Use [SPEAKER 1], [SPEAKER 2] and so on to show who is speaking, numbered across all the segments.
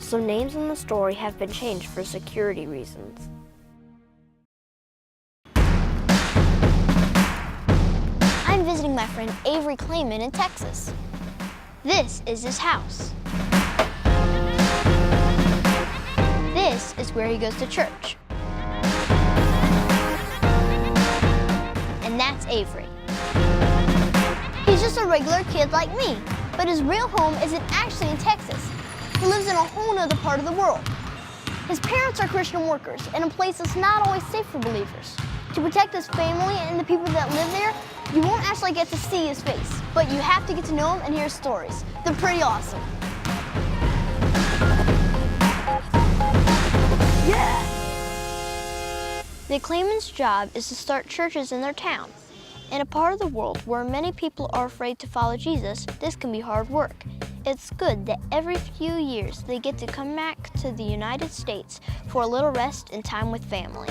[SPEAKER 1] so names in the story have been changed for security reasons.
[SPEAKER 2] I'm visiting my friend Avery Clayman in Texas. This is his house. This is where he goes to church. And that's Avery. He's just a regular kid like me, but his real home isn't actually in Texas. He lives in a whole other part of the world. His parents are Christian workers in a place that's not always safe for believers. To protect his family and the people that live there, you won't actually get to see his face, but you have to get to know him and hear his stories. They're pretty awesome. Yeah! The Clayman's job is to start churches in their town. In a part of the world where many people are afraid to follow Jesus, this can be hard work. It's good that every few years they get to come back to the United States for a little rest and time with family.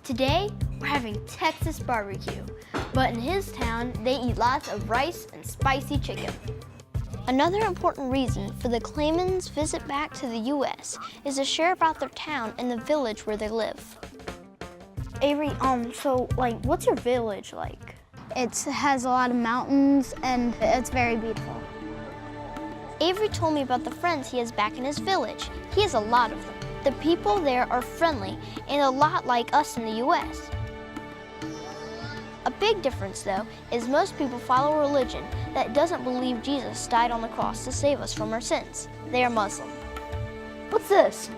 [SPEAKER 2] Today, we're having Texas barbecue, but in his town, they eat lots of rice and spicy chicken. Another important reason for the Claymans' visit back to the U.S. is to share about their town and the village where they live.
[SPEAKER 1] Avery, what's your village like?
[SPEAKER 3] It has a lot of mountains and it's very beautiful.
[SPEAKER 2] Avery told me about the friends he has back in his village. He has a lot of them. The people there are friendly and a lot like us in the U.S. A big difference, though, is most people follow a religion that doesn't believe Jesus died on the cross to save us from our sins. They are Muslim.
[SPEAKER 1] What's this?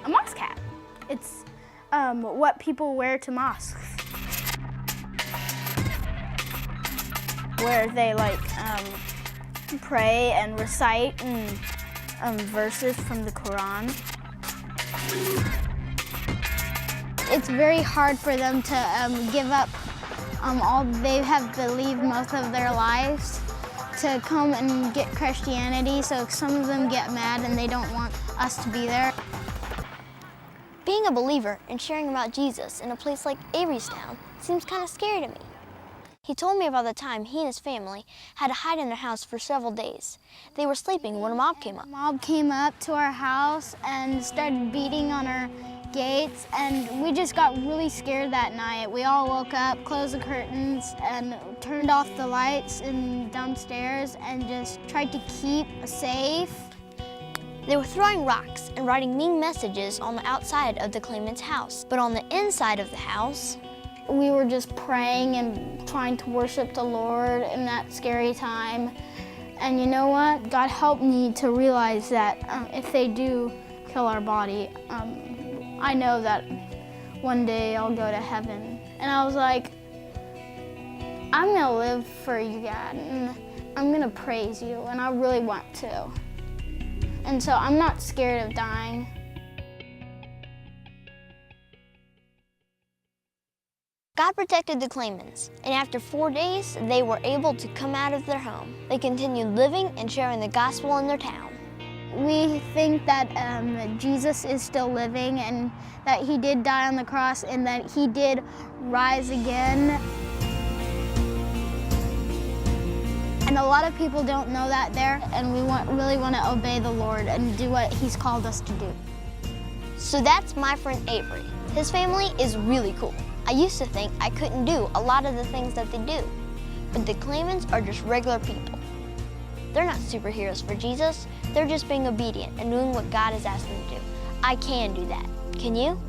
[SPEAKER 3] A mosque cap. It's what people wear to mosques. Where they pray and recite verses from the Quran. It's very hard for them to give up all they have believed most of their lives to come and get Christianity, so some of them get mad and they don't want us to be there.
[SPEAKER 2] Being a believer and sharing about Jesus in a place like Avery's town seems kind of scary to me. He told me about the time he and his family had to hide in their house for several days. They were sleeping when a mob came up.
[SPEAKER 3] A mob came up to our house and started beating on our gates, and we just got really scared that night. We all woke up, closed the curtains, and turned off the lights downstairs and just tried to keep safe.
[SPEAKER 2] They were throwing rocks and writing mean messages on the outside of the Clayman's house. But on the inside of the house,
[SPEAKER 3] we were just praying and trying to worship the Lord in that scary time. And you know what? God helped me to realize that if they do kill our body, I know that one day I'll go to heaven. And I was like, I'm gonna live for you, God, and I'm gonna praise you, and I really want to. And so I'm not scared of dying.
[SPEAKER 2] God protected the Claymans, and after 4 days, they were able to come out of their home. They continued living and sharing the gospel in their town.
[SPEAKER 3] We think that Jesus is still living and that he did die on the cross and that he did rise again. And a lot of people don't know that there, and we really want to obey the Lord and do what he's called us to do.
[SPEAKER 2] So that's my friend Avery. His family is really cool. I used to think I couldn't do a lot of the things that they do, but the Claymans are just regular people. They're not superheroes for Jesus. They're just being obedient and doing what God has asked them to do. I can do that. Can you?